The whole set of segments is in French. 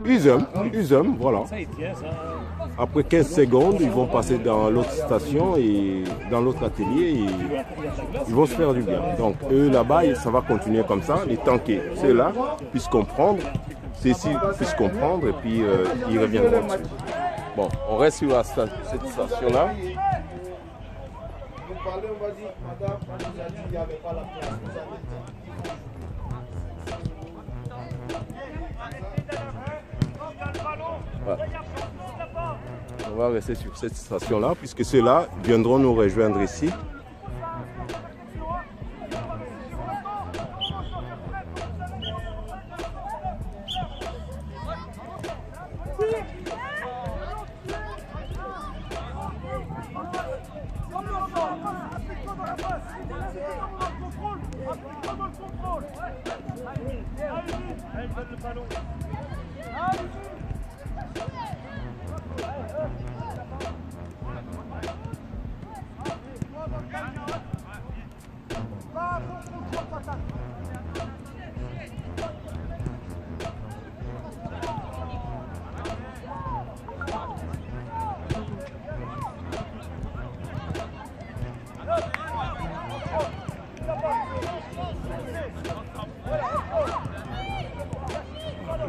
Ils aiment, voilà. Après 15 secondes, ils vont passer dans l'autre station et dans l'autre atelier et ils vont se faire du bien. Donc eux là-bas, ça va continuer comme ça. Les temps que ceux-là puissent comprendre, ceux-ci puissent comprendre et puis ils reviendront dessus. Bon, on reste sur cette station-là. Vous parlez, on va dire, madame, on nous a dit qu'il n'y avait pas la place. Voilà. On va rester sur cette station-là puisque ceux-là viendront nous rejoindre ici.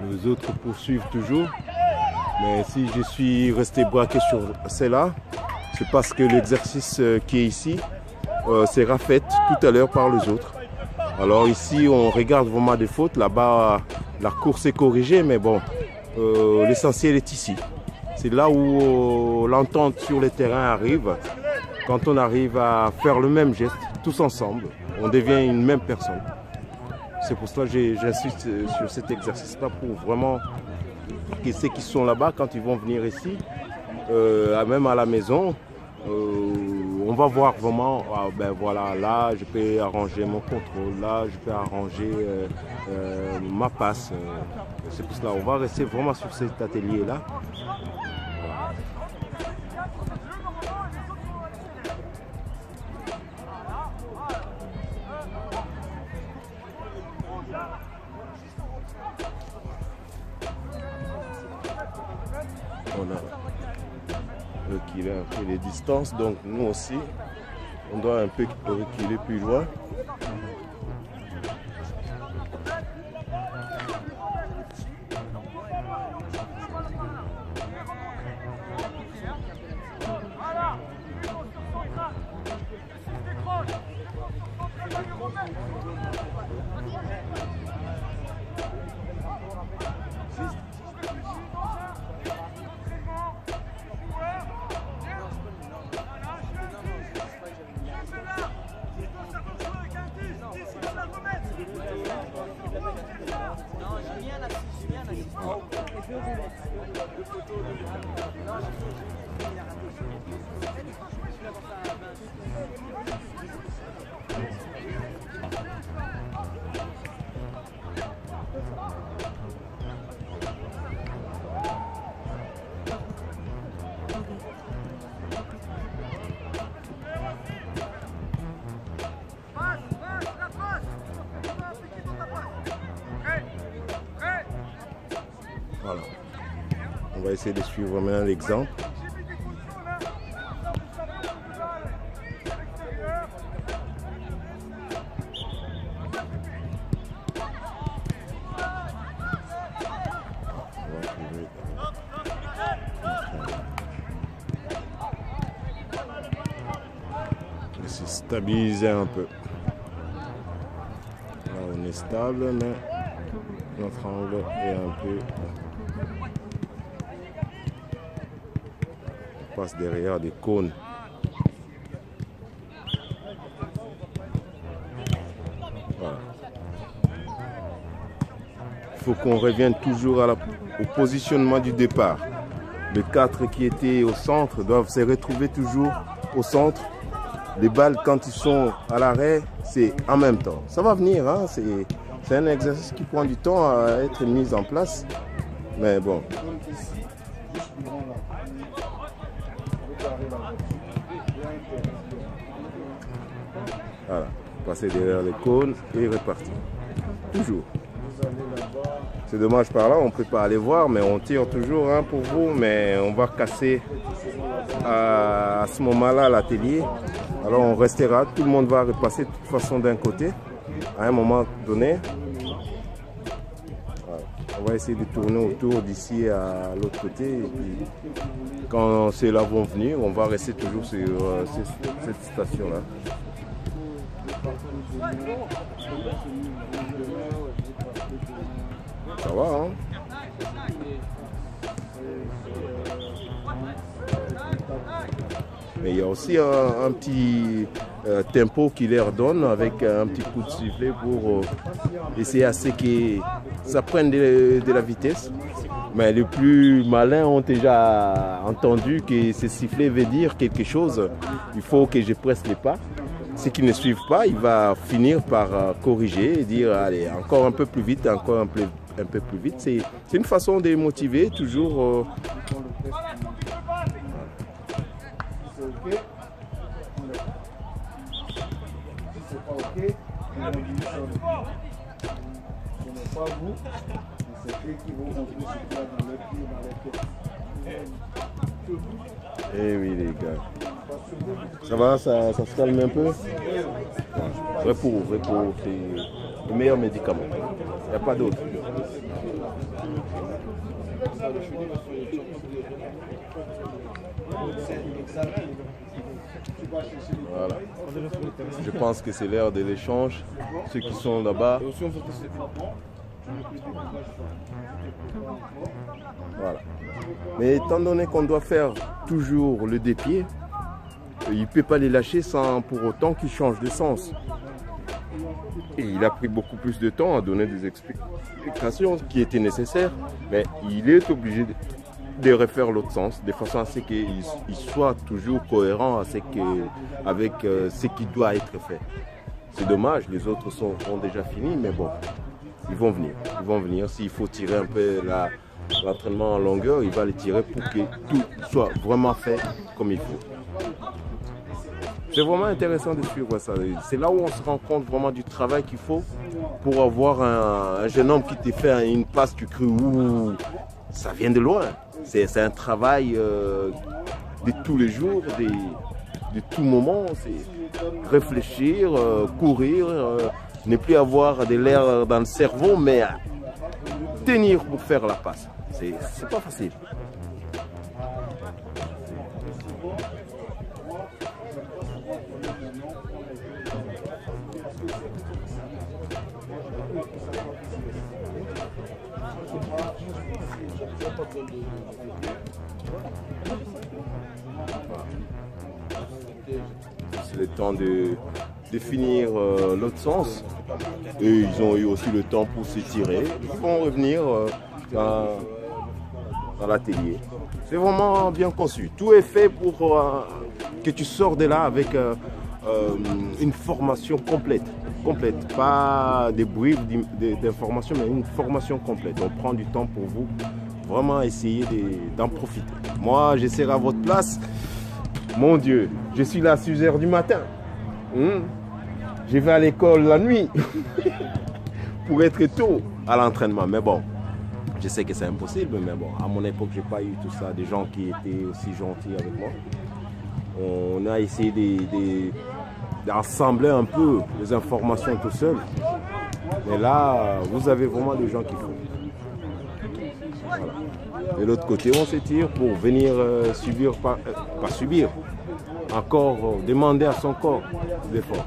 Les autres poursuivent toujours, mais si je suis resté braqué sur celle-là, c'est parce que l'exercice qui est ici sera fait tout à l'heure par les autres. Alors ici on regarde vraiment des fautes, là-bas la course est corrigée, mais bon, l'essentiel est ici. C'est là où l'entente sur le terrain arrive, quand on arrive à faire le même geste, tous ensemble, on devient une même personne. C'est pour cela que j'insiste sur cet exercice-là pour vraiment que ceux qui sont là-bas, quand ils vont venir ici, même à la maison, on va voir vraiment, ben voilà, là je peux arranger mon contrôle, là je peux arranger ma passe. C'est pour cela qu'on va rester vraiment sur cet atelier-là. On a reculé un peu les distances, donc nous aussi on doit un peu reculer plus loin. Voilà. On va essayer de suivre maintenant l'exemple. On va se stabiliser un peu. Là, on est stable, mais notre angle est un peu... On passe derrière des cônes. Voilà. Il faut qu'on revienne toujours au positionnement du départ. Les 4 qui étaient au centre doivent se retrouver toujours au centre. Les balles, quand ils sont à l'arrêt, c'est en même temps. Ça va venir, hein? C'est un exercice qui prend du temps à être mis en place. Mais bon. Voilà. passer derrière les cônes et repartir. Toujours. C'est dommage par là, on ne peut pas aller voir, mais on tire toujours hein, pour vous, mais on va casser à ce moment-là l'atelier. Alors on restera, tout le monde va repasser de toute façon d'un côté, à un moment donné. Voilà. On va essayer de tourner autour d'ici à l'autre côté. Et puis, quand ceux-là vont venir, on va rester toujours sur cette station-là. Ça va, hein? Mais il y a aussi un petit tempo qui leur donne avec un petit coup de sifflet pour essayer à ce que ça prenne de la vitesse. Mais les plus malins ont déjà entendu que ce sifflet veut dire quelque chose. Il faut que je presse les pas. Ceux qui ne suivent pas, il va finir par corriger et dire allez, encore un peu plus vite, encore un peu plus vite. C'est une façon de motiver toujours. Eh oui les gars. Ça va, ça se calme un peu. Repos, c'est le meilleur médicament. Il n'y a pas d'autre. Voilà. Je pense que c'est l'heure de l'échange. Ceux qui sont là-bas. Voilà. Mais étant donné qu'on doit faire toujours le dépied, il ne peut pas les lâcher sans pour autant qu'ils changent de sens. Et il a pris beaucoup plus de temps à donner des explications qui étaient nécessaires, mais il est obligé de refaire l'autre sens, de façon à ce qu'il soit toujours cohérent avec ce qui doit être fait. C'est dommage, les autres ont déjà fini, mais bon, ils vont venir. Ils vont venir. S'il faut tirer un peu l'entraînement en longueur, il va les tirer pour que tout soit vraiment fait comme il faut. C'est vraiment intéressant de suivre ça. C'est là où on se rend compte vraiment du travail qu'il faut pour avoir un jeune homme qui te fait une passe, tu cries ouh, ça vient de loin. C'est un travail de tous les jours, de tout moment. C'est réfléchir, courir, ne plus avoir de l'air dans le cerveau, mais tenir pour faire la passe. C'est pas facile. C'est le temps de finir l'autre sens. Et ils ont eu aussi le temps pour s'étirer. Ils vont revenir dans l'atelier. C'est vraiment bien conçu. Tout est fait pour que tu sors de là avec une formation complète. Pas des bribes d'informations, mais une formation complète. On prend du temps pour vous. Vraiment essayer d'en profiter. Moi, je serai à votre place. Mon Dieu, je suis là à 6 h du matin. Je vais à l'école la nuit pour être tôt à l'entraînement. Mais bon, je sais que c'est impossible. Mais bon, à mon époque, je n'ai pas eu tout ça. Des gens qui étaient aussi gentils avec moi. On a essayé d'assembler un peu les informations tout seul. Mais là, vous avez vraiment des gens qui font. Voilà. De l'autre côté, on s'étire pour venir subir, pas subir, encore demander à son corps d'effort.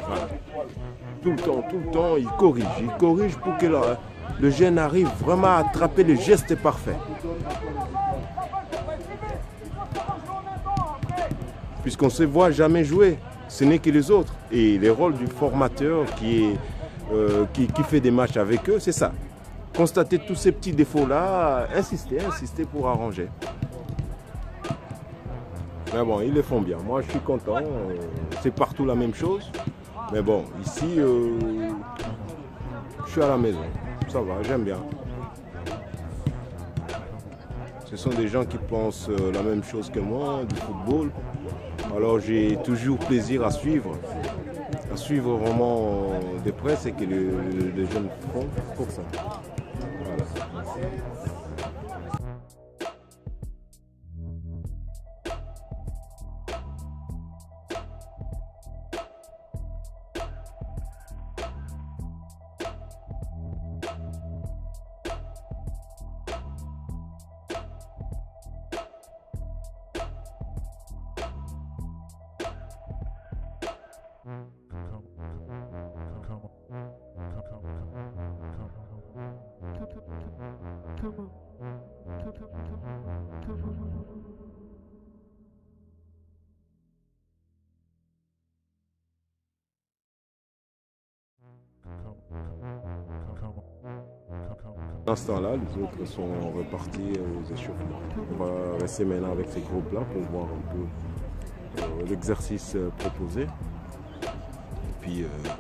Voilà. Tout le temps, il corrige pour que le jeune arrive vraiment à attraper le geste parfait. Puisqu'on ne se voit jamais jouer, ce n'est que les autres. Et le rôle du formateur qui est qui fait des matchs avec eux, c'est ça. Constater tous ces petits défauts-là, insister pour arranger. Mais bon, ils le font bien. Moi, je suis content. C'est partout la même chose. Mais bon, ici, je suis à la maison. Ça va, j'aime bien. Ce sont des gens qui pensent la même chose que moi, du football. Alors, j'ai toujours plaisir à suivre vraiment de près ce que les jeunes font pour ça. Voilà. Dans ce temps-là, les autres sont repartis aux échauffements. On va rester maintenant avec ces groupes-là pour voir un peu l'exercice proposé. Et puis, voilà.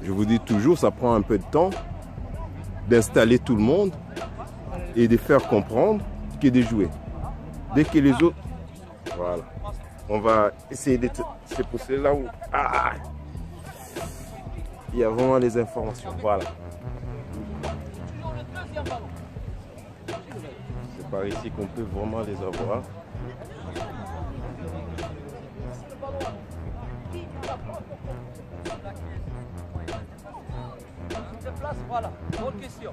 Je vous dis toujours, ça prend un peu de temps d'installer tout le monde et de faire comprendre que de jouer. Dès que les autres... Voilà. On va essayer de se pousser là où... Ah, il y a vraiment les informations. Voilà. C'est par ici qu'on peut vraiment les avoir. Voilà, bonne question.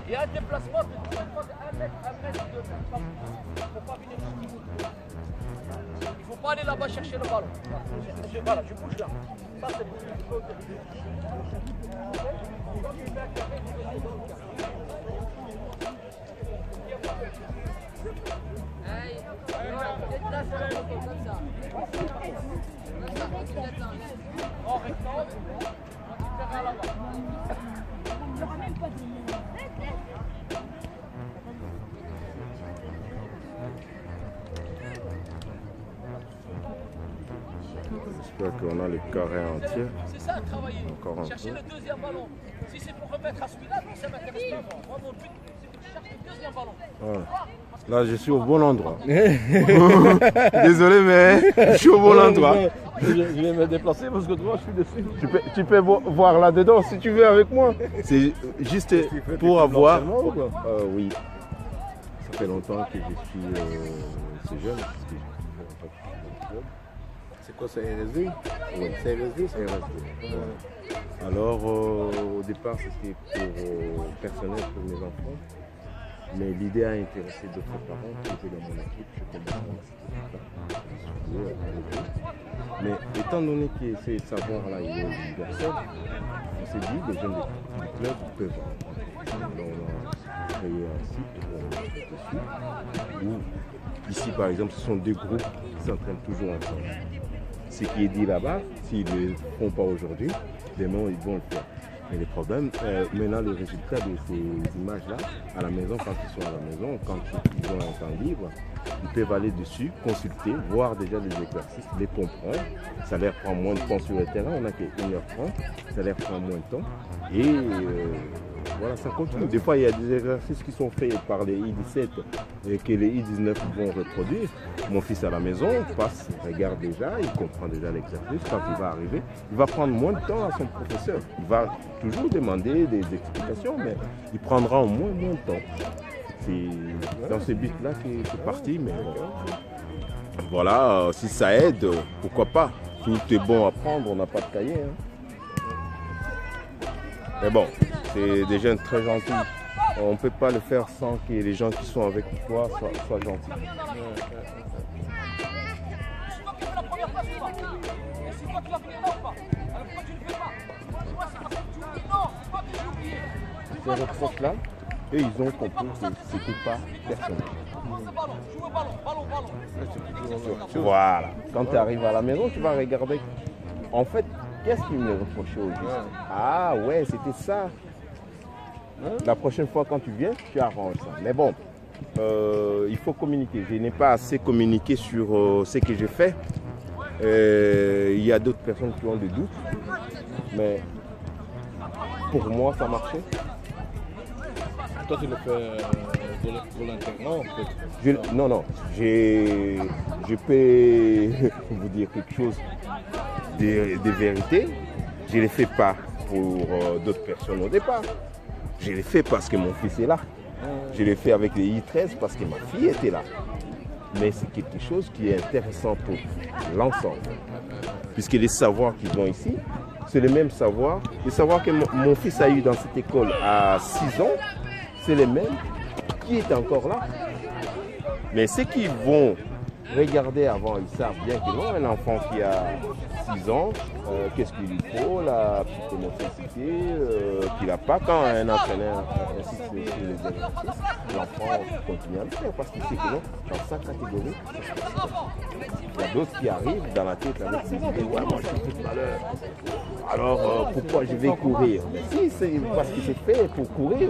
Il y a un déplacement de 1 mètre, 2 mètres. Il ne faut pas venir ici. Il ne faut pas aller là-bas chercher le ballon. Voilà, je bouge là. Ça, c'est bon. En rectangle, on récupère là-bas. J'espère qu'on a les carrés entiers. C'est ça, travailler. Encore un Chercher peu. le deuxième ballon. Si c'est pour remettre à celui-là, non, ça m'intéresse pas. Moi, mon but, c'est que je cherche le deuxième ballon. Voilà. Là, je suis au bon endroit. Désolé, mais je suis au bon endroit. Je vais me déplacer parce que toi, je suis dessus. Tu peux voir là-dedans si tu veux avec moi. C'est juste pour avoir... oui. Ça fait longtemps que je suis c'est jeune. Parce que je fais un peu. C'est quoi, c'est RSD? Oui. C'est RSD, c'est RSD. Alors, au départ, c'était pour personnel pour mes enfants. Mais l'idée a intéressé d'autres parents qui étaient dans mon équipe. Je commençais à mais étant donné que ces savoirs-là il est universel, on s'est dit les jeunes du club peuvent. Donc, on a créé un site dessus où, ici par exemple, ce sont deux groupes qui s'entraînent toujours ensemble. Ce qui est dit là-bas, s'ils ne le font pas aujourd'hui, demain ils vont le faire. Mais le problème, maintenant les résultats de ces images-là, à la maison, quand ils sont à la maison, quand ils ont un temps libre, ils peuvent aller dessus, consulter, voir déjà les exercices, les comprendre. Ça leur prend moins de temps sur le terrain, on n'a que 1h30, ça leur prend moins de temps. Et voilà, ça continue. Des fois, il y a des exercices qui sont faits par les I17 et que les I19 vont reproduire. Mon fils à la maison passe, regarde déjà, il comprend déjà l'exercice. Quand il va arriver, il va prendre moins de temps à son professeur. Il va toujours demander des explications, mais il prendra au moins de temps. C'est dans ce but-là qu'il est parti, mais bon. Voilà, si ça aide, pourquoi pas. Tout est bon à prendre, on n'a pas de cahier. Hein. Mais bon, c'est des jeunes très gentils. On ne peut pas le faire sans que les gens qui sont avec toi soient gentils. Ces reproches-là, eux, ils ont compris que ce n'était pas personnel. Voilà. Quand tu arrives à la maison, tu vas regarder. En fait, qu'est-ce qu'il me reprochait au juste? Ah ouais, c'était ça. La prochaine fois, quand tu viens, tu arranges ça. Mais bon, il faut communiquer. Je n'ai pas assez communiqué sur ce que j'ai fait. Il y a d'autres personnes qui ont des doutes. Mais pour moi, ça marchait. Toi, tu le fais volontairement, peut-être? Non, non. Je peux vous dire quelque chose de vérité. Je ne l'ai fait pas pour d'autres personnes au départ. Je l'ai fait parce que mon fils est là. Je l'ai fait avec les I13 parce que ma fille était là. Mais c'est quelque chose qui est intéressant pour l'ensemble. Puisque les savoirs qui vont ici, c'est les mêmes savoirs. Les savoirs que mon fils a eu dans cette école à 6 ans, c'est les mêmes qui est encore là. Mais ceux qui vont regarder avant, ils savent bien que non, un enfant qui a 6 ans, qu'est-ce qu'il lui faut, la psychomotricité, qu'il n'a pas quand un entraîneur insiste sur les exercices, l'enfant continue à le faire parce qu'il sait que non, dans sa catégorie, il y a d'autres qui arrivent dans la tête avec des idées, ouais, moi je suis tout à l'heure. Alors pourquoi je vais courir? Mais si, c'est parce que c'est fait pour courir.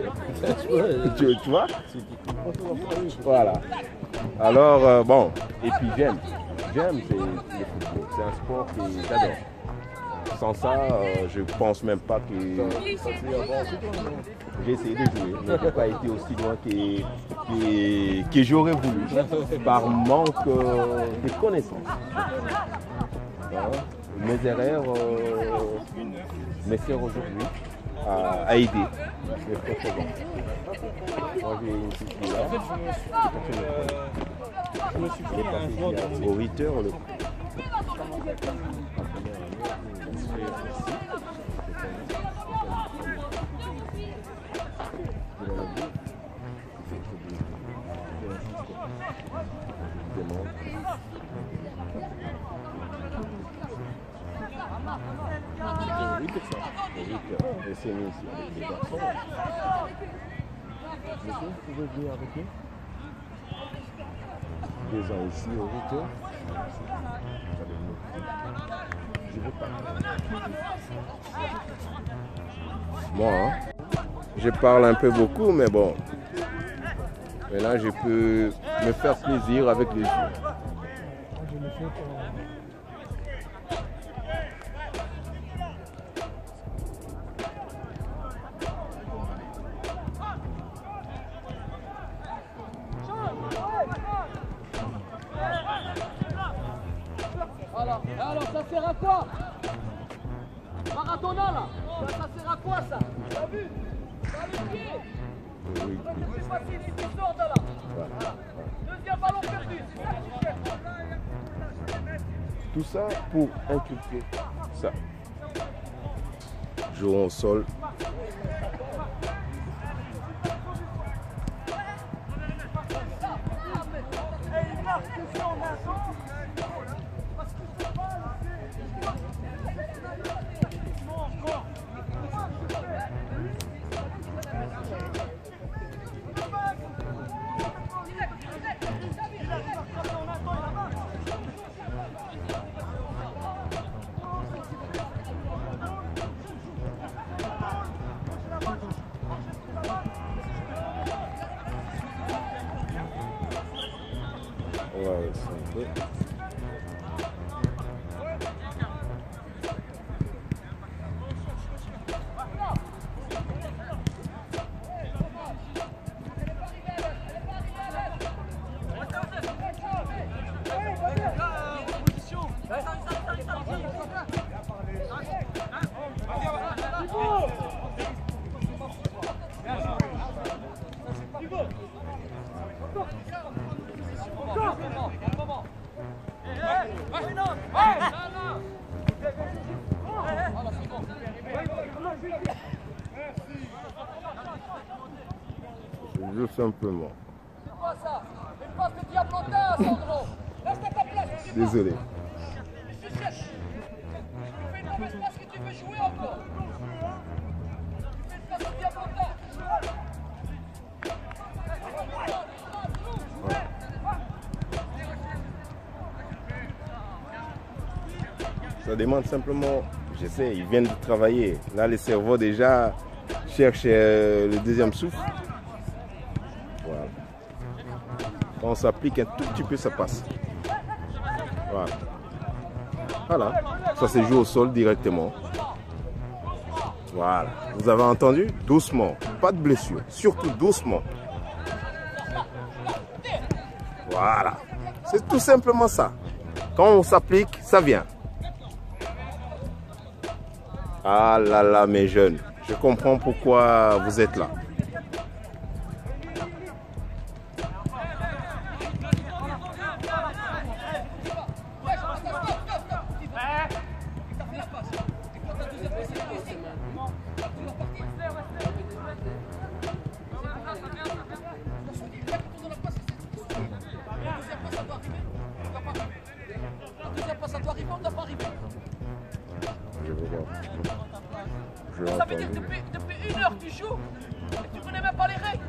tu vois? Voilà. Alors bon, et puis j'aime le football. C'est un sport que j'adore. Sans ça, je pense même pas que j'ai essayé de jouer, mais je n'ai pas été aussi loin que j'aurais voulu, par manque de connaissances. Mes erreurs me servent aujourd'hui à aider les précédents. Moi j'ai une petite fille là, je me suis fait au 8 heures. Et c'est mis ici avec les garçons. Monsieur, vous pouvez venir avec nous? 2 ans ici au 8 heures. Je veux pas. Moi, hein, je parle un peu beaucoup, mais bon. Maintenant, je peux me faire plaisir avec les jeux. Alors ça sert à quoi? Maradona là, ça sert à quoi ça? T'as vu? T'as le pied? Oui. C'est facile, il sort de là. Voilà. Deuxième ballon perdu, c'est ça que tu cherches. Tout ça pour inculquer ça. Jouons au sol. Ouais, c'est un peu. simplement. C'est quoi ça? Une passe de Diablotin, Sandro. Reste à ta place. Désolé. Tu fais une mauvaise passe que tu veux jouer encore. Tu fais une passe de Diablotin. Ça demande simplement, je sais, ils viennent de travailler. Là, le cerveau déjà cherche le deuxième souffle. Voilà. Quand on s'applique un tout petit peu, ça passe. Voilà. Voilà. Ça se joue au sol directement. Voilà. Vous avez entendu? Doucement. Pas de blessure. Surtout doucement. Voilà. C'est tout simplement ça. Quand on s'applique, ça vient. Ah là là, mes jeunes. Je comprends pourquoi vous êtes là. Je vais voir. Ça veut dire que depuis 1 heure tu joues et tu connais même pas les règles.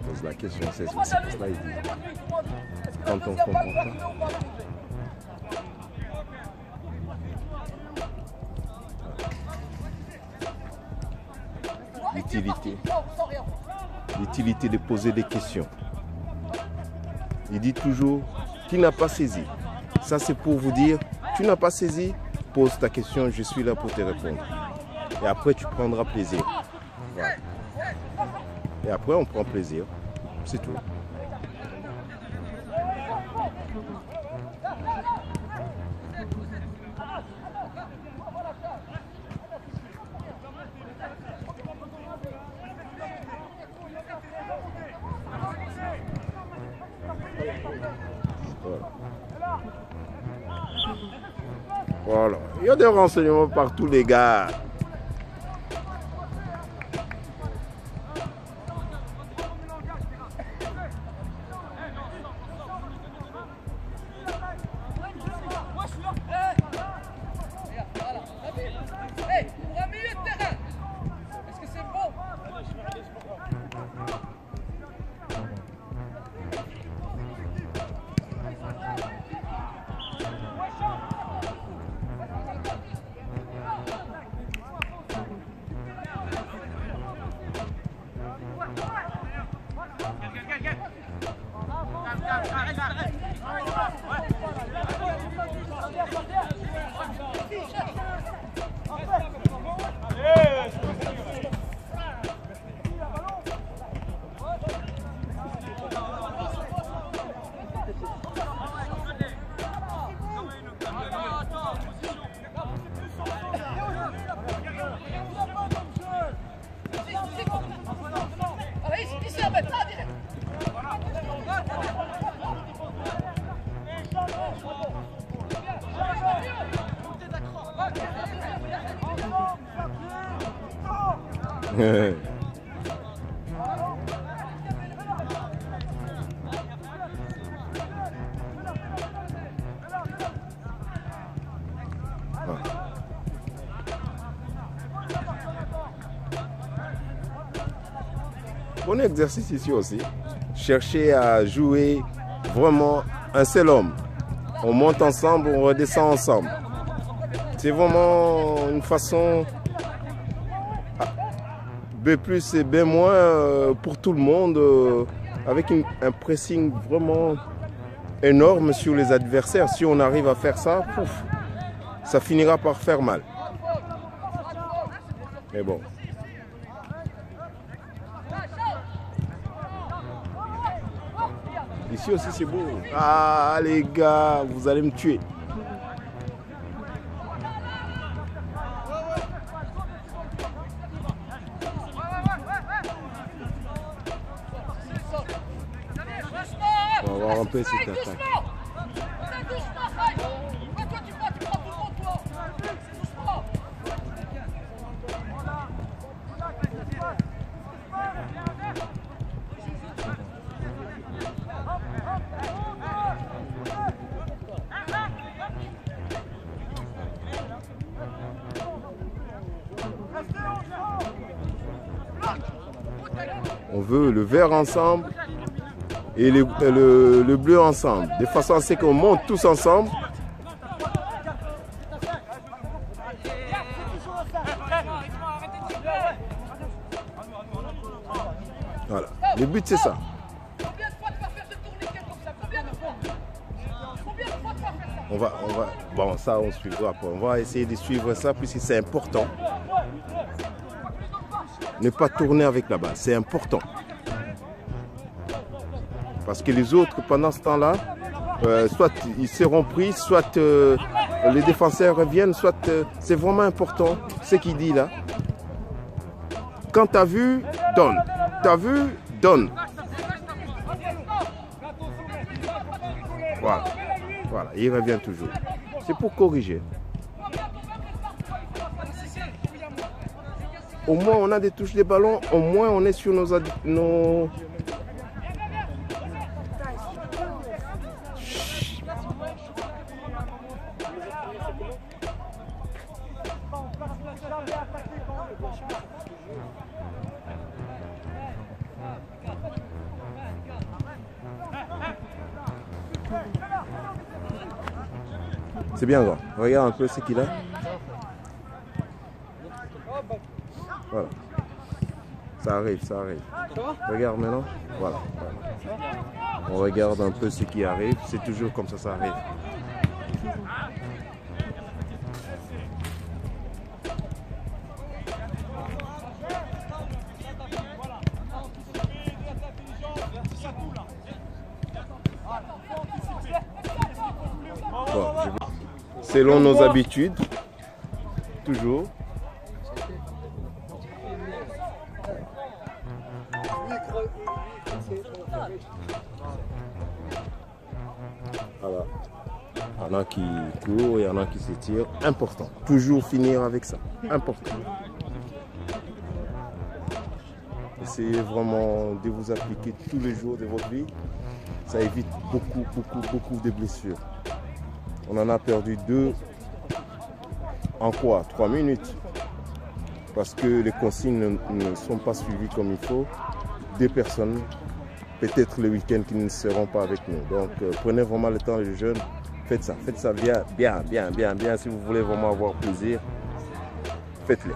Pose la question, c'est ça il dit. Quand on comprend pas. L'utilité de poser des questions. Il dit toujours, qui n'a pas saisi. Ça c'est pour vous dire, tu n'as pas saisi, pose ta question, je suis là pour te répondre. Et après tu prendras plaisir. Voilà. Et après on prend plaisir. C'est tout. Voilà. Il y a des renseignements partout, les gars. Hey, pour un milieu de terrain, est-ce que c'est bon? Bon exercice ici aussi. Cherchez à jouer vraiment un seul homme. On monte ensemble, on redescend ensemble. C'est vraiment une façon B+ et B- pour tout le monde, avec un pressing vraiment énorme sur les adversaires. Si on arrive à faire ça, pouf, ça finira par faire mal. Mais bon. Ici aussi c'est beau. Ah les gars, vous allez me tuer. On va voir un peu cette attaque. On veut le vert ensemble et le bleu ensemble. De façon à ce qu'on monte tous ensemble. Voilà. Le but c'est ça. Bon, ça on suivra pas. On va essayer de suivre ça puisque c'est important. Ne pas tourner avec la balle, c'est important. Parce que les autres, pendant ce temps-là, soit ils seront pris, soit les défenseurs reviennent, soit c'est vraiment important ce qu'il dit là. Quand tu as vu, donne. Tu as vu, donne. Voilà. Voilà, il revient toujours. C'est pour corriger. Au moins on a des touches de ballon, au moins on est sur nos... C'est bien grand. Regarde un peu ce qu'il a. Voilà. Ça arrive, ça arrive. Regarde maintenant. Voilà. On regarde un peu ce qui arrive. C'est toujours comme ça arrive. Bon, selon nos habitudes, toujours. Voilà. Il y en a qui courent, il y en a qui s'étirent. Important. Toujours finir avec ça. Important. Essayez vraiment de vous appliquer tous les jours de votre vie. Ça évite beaucoup de blessures. On en a perdu 2 en quoi? 3 minutes. Parce que les consignes ne sont pas suivies comme il faut. 2 personnes, peut-être le week-end, qui ne seront pas avec nous. Donc prenez vraiment le temps, les jeunes. Faites ça bien. Si vous voulez vraiment avoir plaisir, faites-le.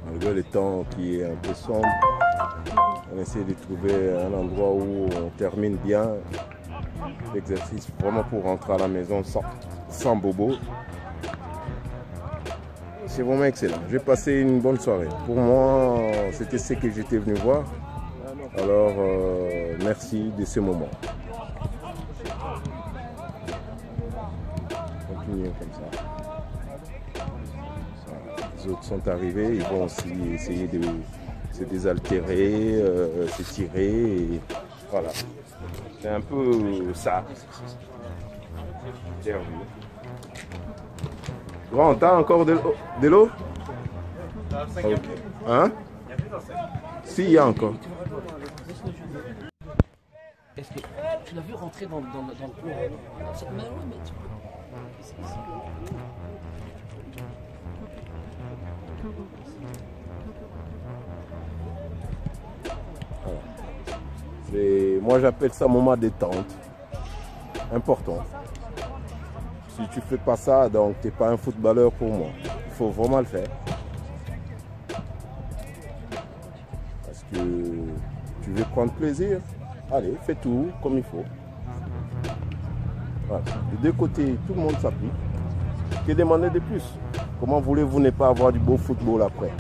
Malgré le temps qui est un peu sombre, on essaie de trouver un endroit où on termine bien l'exercice, vraiment pour rentrer à la maison sans bobo. C'est vraiment excellent. J'ai passé une bonne soirée. Pour moi, c'était ce que j'étais venu voir. Alors, merci de ce moment. Continuons comme ça. Les autres sont arrivés, ils vont aussi essayer de se désaltérer, s'étirer. Et voilà. C'est un peu ça. Derby. Grand, t'as encore de l'eau? Okay. Hein? Si, il y a encore. Est-ce que tu l'as vu rentrer dans le cours? Moi j'appelle ça moment détente. Important. Si tu fais pas ça, donc tu n'es pas un footballeur pour moi. Il faut vraiment le faire. Parce que tu veux prendre plaisir. Allez, fais tout comme il faut. Voilà. De 2 côtés, tout le monde s'applique. Que demander de plus? Comment voulez-vous ne pas avoir du beau football après?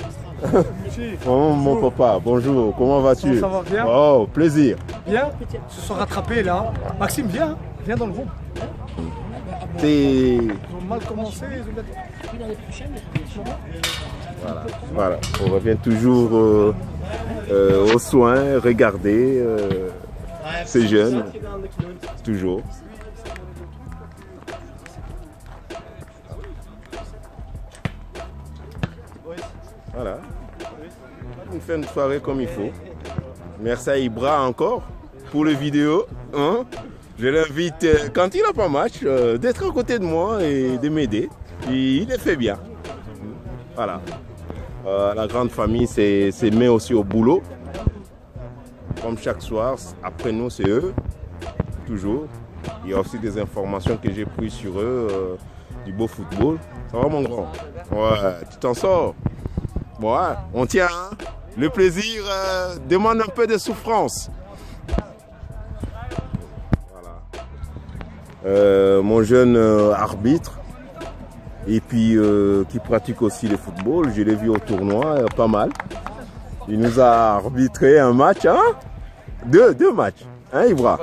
Oh, mon papa, bonjour, comment vas-tu? Ça va bien? Oh, plaisir. Bien, se sont rattrapés là. Maxime, viens dans le groupe. Ils ont mal commencé. Voilà, on revient toujours aux soins, regarder ces jeunes, toujours. Voilà, on fait une soirée comme il faut. Merci à Ibra encore pour les vidéos. Hein? Je l'invite, quand il n'a pas match, d'être à côté de moi et de m'aider. Il le fait bien. Voilà. La grande famille se met aussi au boulot. Comme chaque soir, après nous, c'est eux. Toujours. Il y a aussi des informations que j'ai prises sur eux, du beau football. Ça va, mon grand? Ouais, tu t'en sors. Bon, ouais, on tient. Hein? Le plaisir demande un peu de souffrance. Voilà. Mon jeune arbitre, et puis qui pratique aussi le football, je l'ai vu au tournoi, pas mal. Il nous a arbitré un match, hein? Deux matchs, hein, Ibra?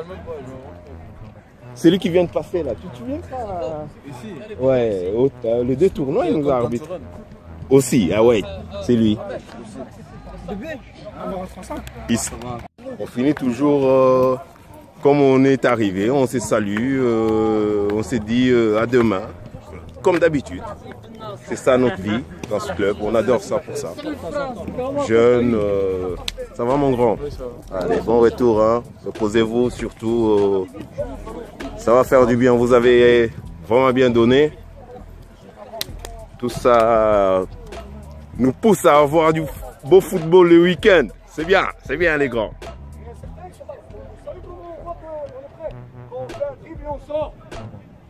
Celui qui vient de passer là, tu te souviens pas? Ici. Ouais, les deux tournois, il nous a arbitré. Aussi, ah ouais, c'est lui. On finit toujours comme on est arrivé, on se salue, on se dit à demain, comme d'habitude. C'est ça notre vie dans ce club, on adore ça pour ça. Jeune, ça va mon grand? Allez, bon retour, hein. Reposez-vous surtout, ça va faire du bien, vous avez vraiment bien donné. Tout ça nous pousse à avoir du beau football le week-end. C'est bien les grands. Quand on fait un dribble, on sort.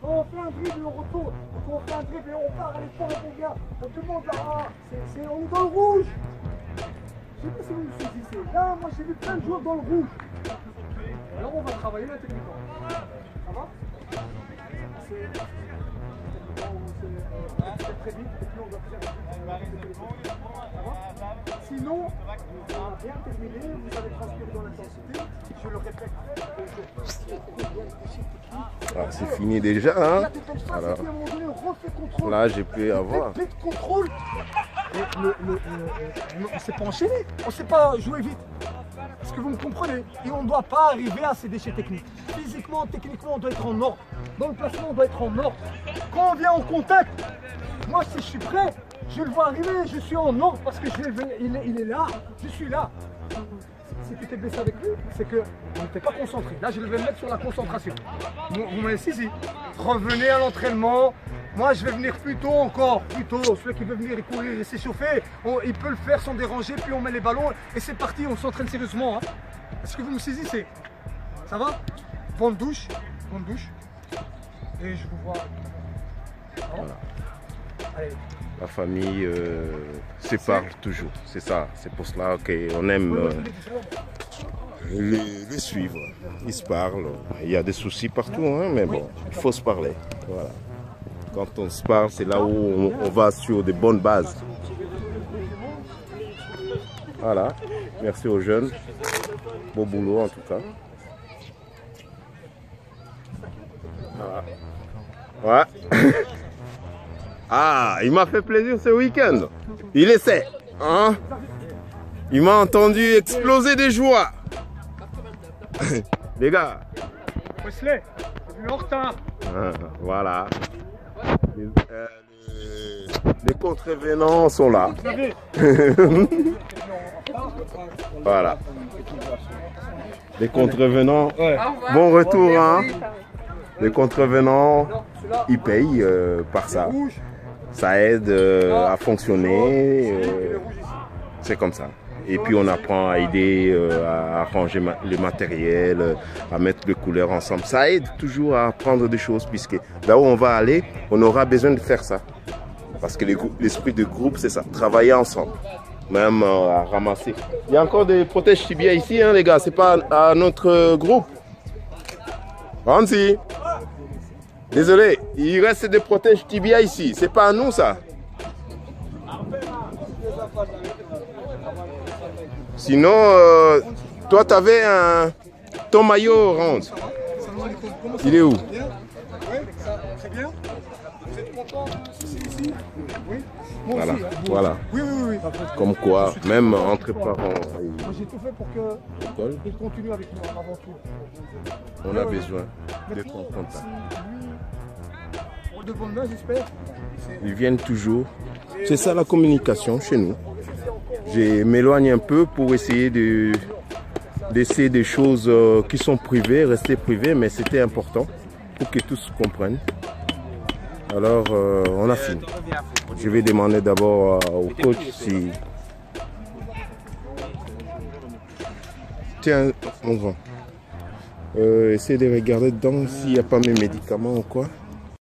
Quand on fait un dribble, on retourne. Quand on fait un dribble, on part à l'effort, les gars. On demande là, on est dans le rouge. Je sais pas si vous me saisissez. Là, moi j'ai vu plein de joueurs dans le rouge. Alors on va travailler là techniquement. Ça va? C'est très vite, et puis on va faire. Sinon, on va bien terminer, vous allez transpirer dans l'intensité, je le répète. Ah, c'est fini déjà, hein? Alors, là, j'ai pu avoir. Contrôle. On ne s'est pas enchaîné, on ne s'est pas joué vite. Est-ce que vous me comprenez? Et on ne doit pas arriver à ces déchets techniques. Physiquement, techniquement, on doit être en ordre. Dans le placement, on doit être en ordre. Quand on vient en contact, moi, si je suis prêt, je le vois arriver, je suis en ordre parce que il est là, je suis là. Si tu t'es blessé avec lui, c'est qu'on n'était pas concentré. Là, je vais me mettre sur la concentration. Vous m'avez si. Revenez à l'entraînement. Moi, je vais venir plus tôt encore, plus tôt. Celui qui veut venir et courir et s'échauffer, il peut le faire sans déranger. Puis on met les ballons et c'est parti, on s'entraîne sérieusement. Hein. Est-ce que vous me saisissez? Ça va? Bonne douche. Et je vous vois. Voilà. Allez. La famille se parle toujours, c'est ça. C'est pour cela qu'on aime les suivre. Ils se parlent. Il y a des soucis partout, hein, mais bon, il faut se parler. Voilà. Quand on se parle, c'est là où on va sur de bonnes bases. Voilà. Merci aux jeunes. Beau boulot en tout cas. Voilà. Ouais. Ah, il m'a fait plaisir ce week-end. Il essaie. Hein? Il m'a entendu exploser de joie. Les gars. Wesley, tu es en retard. Voilà. Les contrevenants sont là. Voilà. Les contrevenants. Ouais. Bon retour. Hein? Les contrevenants, ils payent par ça. Ça aide à fonctionner. C'est comme ça. Et puis on apprend à aider à arranger le matériel, à mettre les couleurs ensemble. Ça aide toujours à apprendre des choses puisque là où on va aller, on aura besoin de faire ça. Parce que l'esprit de groupe, c'est ça, travailler ensemble. Même à ramasser. Il y a encore des protèges tibia ici, hein, les gars. C'est pas à notre groupe. Ranzi. Désolé, il reste des protèges tibia ici. C'est pas à nous ça. Sinon, toi tu avais ton maillot Ranzi. Il est où? Très bien. Vous êtes content ici? Oui. Voilà, voilà. Oui. Comme quoi, même entre parents. Moi j'ai tout fait pour qu'il continue avec nous avant tout. On a besoin de ton contact. De bonnes mains, j'espère. Ils viennent toujours. C'est ça la communication chez nous. Je m'éloigne un peu pour essayer de laisser des choses qui sont privées, rester privées, mais c'était important pour que tous comprennent. Alors, on a fini. Je vais demander d'abord au coach si... Tiens, mon grand. Essaye de regarder dedans s'il n'y a pas mes médicaments ou quoi.